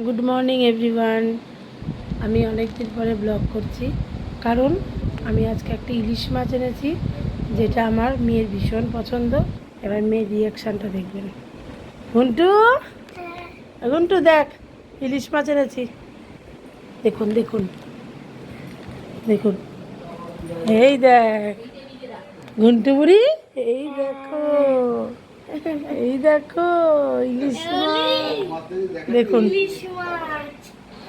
Good morning everyone. আমি অনেক দিন পরে ব্লগ করছি, কারণ আমি আজকে একটা ইলিশ মাছ এনেছি, যেটা আমার মেয়ের ভীষণ পছন্দ। এবার মেয়ের রিয়াকশানটা দেখবেন। ঘন্টু, ঘন্টু দেখ, ইলিশ মাছ এনেছি। দেখুন দেখুন দেখুন, এই দেখ ঘন্টু বুড়ি, এই দেখো, এই দেখো ইলিশ মাছ। দেখুন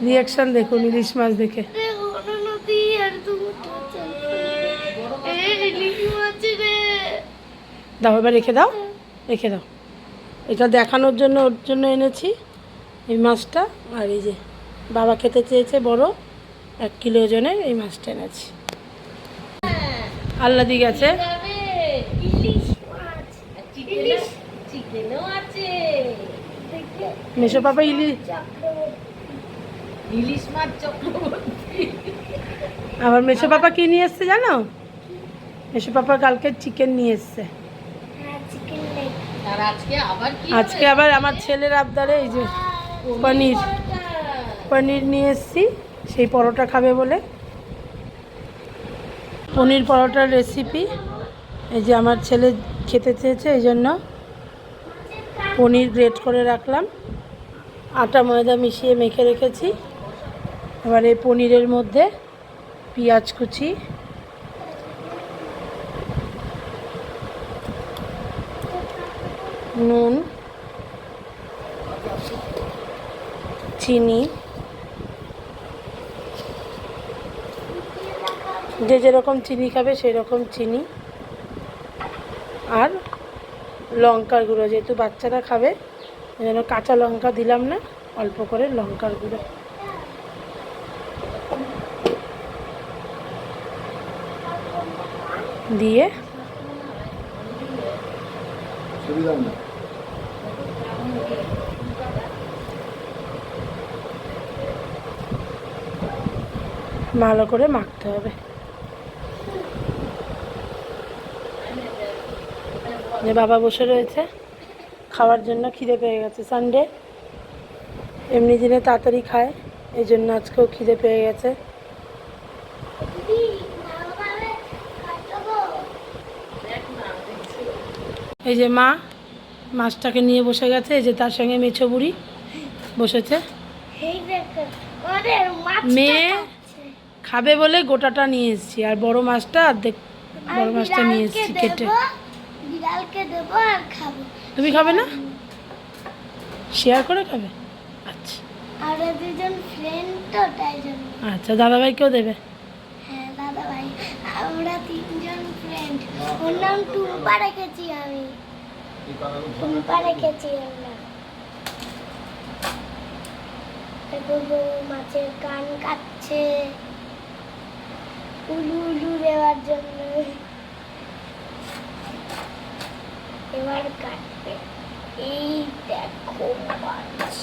রিয়াকশান, দেখুন ইলিশ মাছ দেখে। দাও, এবার রেখে দাও, রেখে দাও। এটা দেখানোর জন্য, ওর জন্য এনেছি এই মাছটা। আর এই যে বাবা খেতে চেয়েছে বড় 1 কিলো ওজনের এই মাছটা এনেছি। আল্লাদি গেছে। মেশো পাপা ইলিশ মাছ চক্রবর্তী। আবার মেশো পাপা কি নিয়ে এসছে জানো? মেশো পাপা কালকে চিকেন নিয়ে এসছে। আজকে আবার আমার ছেলের আবদারে এই যে পনির পনির নিয়ে এসছি, সেই পরোটা খাবে বলে। পনির পরোটার রেসিপি এই যে আমার ছেলে খেতে চেয়েছে, এই জন্য পনির গ্রেট করে রাখলাম, আটা ময়দা মিশিয়ে মেখে রেখেছি। এবার এই পনিরের মধ্যে পেঁয়াজ কুচি, নুন, চিনি, যে যেরকম চিনি খাবে সেই রকম চিনি, আর লঙ্কার গুঁড়ো, যেহেতু বাচ্চারা খাবে এই জন্য কাঁচা লঙ্কা দিলাম না, অল্প করে লঙ্কার গুঁড়ো দিয়ে ভালো করে মাখতে হবে। যে বাবা বসে রয়েছে খাওয়ার জন্য, খিদে পেয়ে গেছে। সানডে এমনি দিনে তাড়াতাড়ি খায়, এই জন্য আজকেও খিদে পেয়ে গেছে। এই যে মা মাছটাকে নিয়ে বসে গেছে, এই যে তার সঙ্গে মেছো বুড়ি বসেছে। মেয়ে খাবে বলে গোটাটা নিয়ে এসেছি, আর বড় মাছটা অর্ধেক, বড় মাছটা নিয়ে এসেছি কেটে। তুমি খাবে না? শেয়ার করে খাবে? আচ্ছা, আর দুজন ফ্রেন্ড তো তাই জন্য। আচ্ছা, দাদাভাইকেও দেবে? হ্যাঁ দাদাভাই, আমরা 3জন ফ্রেন্ড। ওর নাম টুম্পা রেখেছি আমি, টুম্পা রেখেছি আমরা। দেখো মাছের কান কাটছে উলু উলু দেওয়ার জন্য। এবার কাটবে, এই দেখো মাছ,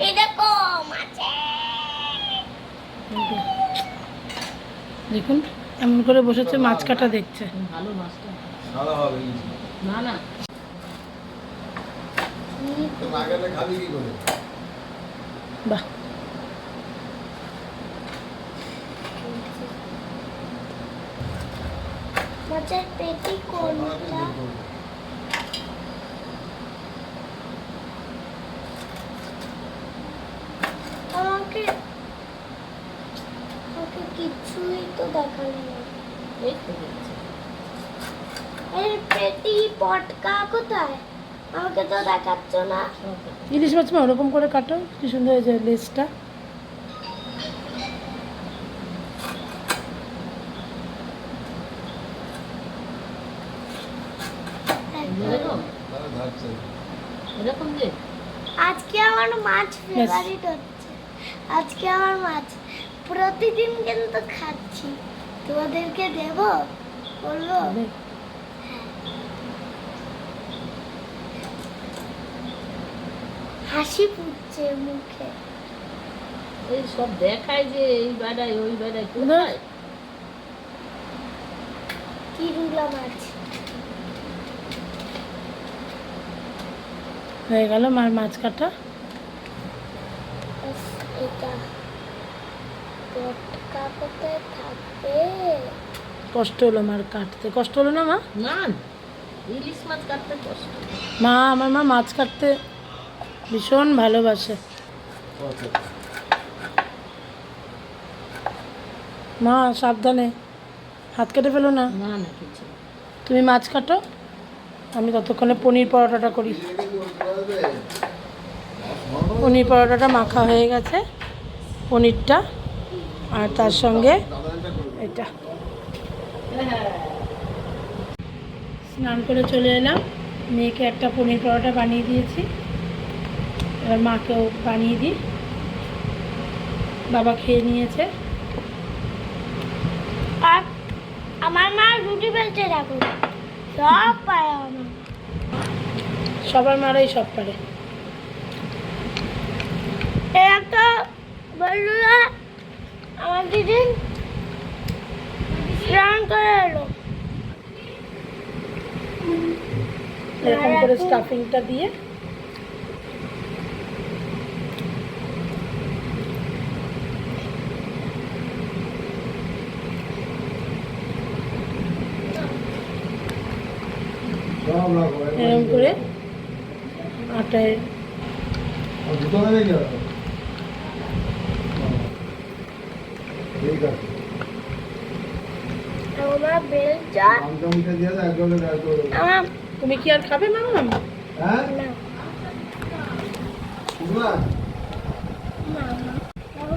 এই দেখো মাছে। দেখুন এমন করে বসেছে, মাছ কাটা দেখছে। ভালো মাছটা ভালো হবে না না কি লাগালে খাবি কি করে? বাহ, মাছের পেটি কোনটা? আমাকে আমাকে কিছুই তো দেখালো না। এই তো দেখছি। এর পেটি পটকা কোথায়? আমাকে তো দেখাচ্ছ না। ইলিশ মাছ মা ওরকম করে কাটো, কি সুন্দর হয়েছে লেজটা। এরকম হ্যাঁ। ধারছে এরকম যে আজকে আমার মাছ ফেভারিট হচ্ছে, আজকে আমার মাছ প্রতিদিন কিন্তু খাচ্ছি। তোমাদেরকে দেব বলবো? হাসি ফুটছে মুখে। এই সব দেখায় যে এই বেড়ায় ওই বেড়ায় কোথায়? কিরুলা মাছ। হয়ে গেল মার মাছ কাটা। ব্যাস, এটা পটকা কোথায় থাকবে? কষ্ট হলো মার কাটতে, কষ্ট হলো না মা? না ইলিশ মাছ কাটতে কষ্ট। আমার মা মাছ কাটতে ভীষণ ভালোবাসে। মা সাবধানে, হাত কেটে ফেলো না। না না কিছু না। তুমি মাছ কাটো, আমি ততক্ষণে পনির পরোটাটা করি। পনির পরোটাটা মাখা হয়ে গেছে, পনিরটা আর তার সঙ্গে এটা। স্নান করে চলে এলাম, মেয়েকে একটা পনির পরোটা বানিয়ে দিয়েছি, এবার মাকেও বানিয়ে দিই। বাবা খেয়ে নিয়েছে। আর আমার মা রুটি বেলতে রাখো, সব পায় আমার। সবার মারাই সব পারে। এই একটা বন্ধুরা আমার দিদি স্নান করে এলো। এরকম করে স্টাফিংটা দিয়ে এরকম করে আটায় আমার বেলচা আমার তুমি কি আর খাবে মামা? না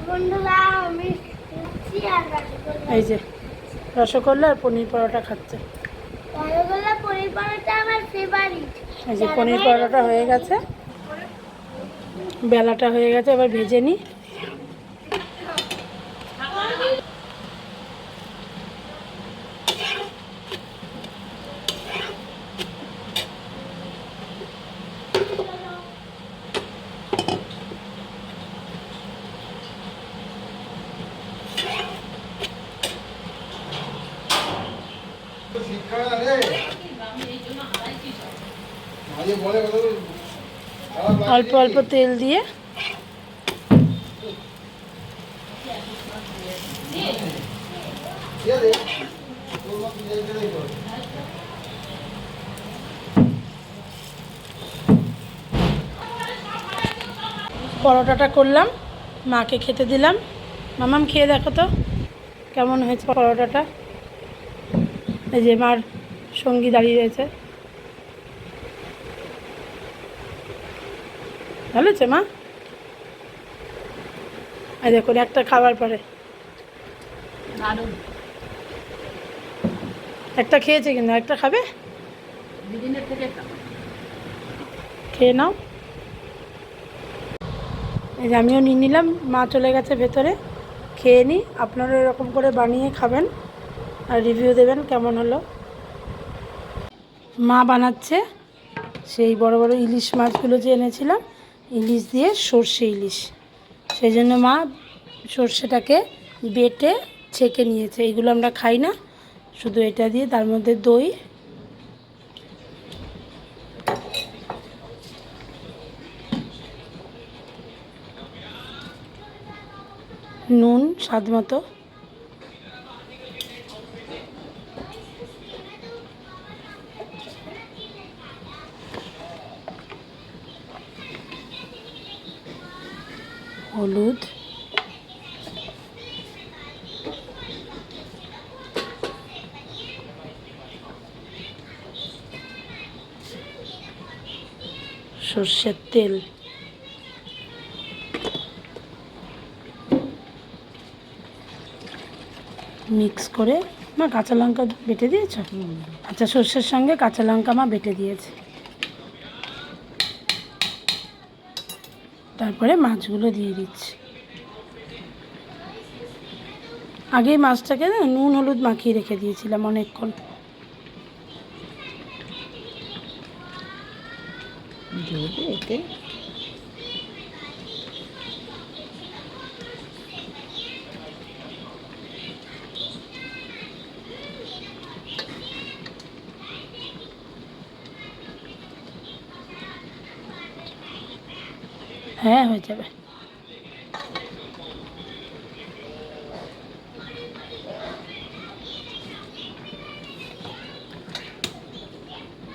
বন্ধুরা আমি খাচ্ছি আর রসগোল্লা। এই যে রসগোল্লা আর পনির পরোটা খাচ্ছে। রসগোল্লা পনির পরোটা আমার ফেভারিট। এই যে পনির পরোটা হয়ে গেছে, বেলাটা হয়ে গেছে, এবার ভেজে নিই। অল্প অল্প তেল দিয়ে পরোটাটা করলাম, মাকে খেতে দিলাম। মামাম খেয়ে দেখো তো কেমন হয়েছে পরোটাটা। এই যে মার সঙ্গী দাঁড়িয়ে রয়েছে। ভালো হয়েছে মা? আর দেখুন একটা খাবার পরে দারুণ। একটা খেয়েছে, কিন্তু একটা খাবে, দিদিনের থেকে খাবো। খেয়ে নাও। এই যে আমিও নিয়ে নিলাম, মা চলে গেছে ভেতরে, খেয়ে নিই। আপনারা এরকম করে বানিয়ে খাবেন আর রিভিউ দেবেন কেমন হলো। মা বানাচ্ছে সেই বড় বড় ইলিশ মাছগুলো যে এনেছিলাম, ইলিশ দিয়ে সর্ষে ইলিশ, সেই জন্য মা সর্ষেটাকে বেটে ছেঁকে নিয়েছে। এইগুলো আমরা খাই না, শুধু এটা দিয়ে, তার মধ্যে দই, নুন স্বাদ মতো, হলুদ, সর্ষের তেল, মিক্স করে। মা কাঁচা লঙ্কা বেটে দিয়েছ? আচ্ছা, সর্ষের সঙ্গে কাঁচা লঙ্কা মা বেটে দিয়েছে। তারপরে মাছগুলো দিয়ে দিচ্ছি। আগেই মাছটাকে না নুন হলুদ মাখিয়ে রেখে দিয়েছিলাম অনেকক্ষণ। এতে হ্যাঁ হয়ে যাবে।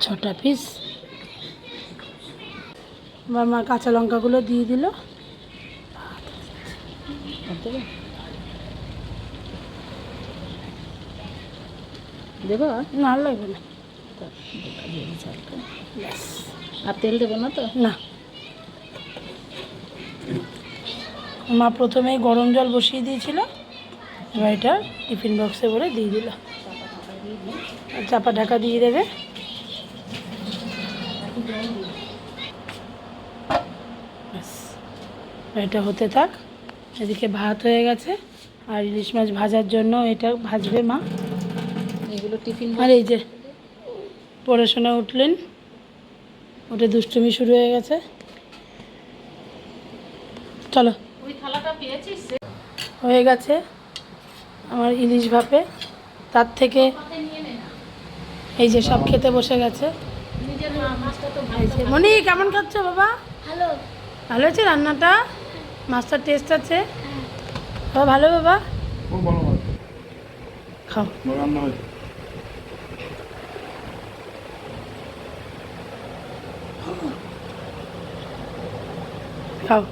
ছটা পিস। আমার মা কাঁচা লঙ্কাগুলো দিয়ে দিল। দেবো না আর লাগবে না। ব্যাস। আর তেল দেবো না তো? না, মা প্রথমেই গরম জল বসিয়ে দিয়েছিল, এবার এটা টিফিন বক্সে করে দিয়ে দিল। আর চাপা ঢাকা দিয়ে দেবে। ব্যাস, এটা হতে থাক। এদিকে ভাত হয়ে গেছে, আর ইলিশ মাছ ভাজার জন্য এটা ভাজবে মা। এগুলো টিফিন আর এই যে পড়াশোনা উঠলেন, ওটা দুষ্টুমি শুরু হয়ে গেছে। চলো, ওই থালাটা পেয়েছিস? হয়ে গেছে আমার ইলিশ ভাপে। তার থেকে নিয়ে নে না, এই যে সব খেতে বসে গেছে। নিজের মাছটা তো এই যে মনি, কেমন খাচ্ছ বাবা? হ্যালো। ভালো হয়েছে রান্নাটা? মাছটার টেস্ট আছে বাবা? ভালো বাবা, খুব ভালো মাছ খাও রান্না হয়েছে। খাও।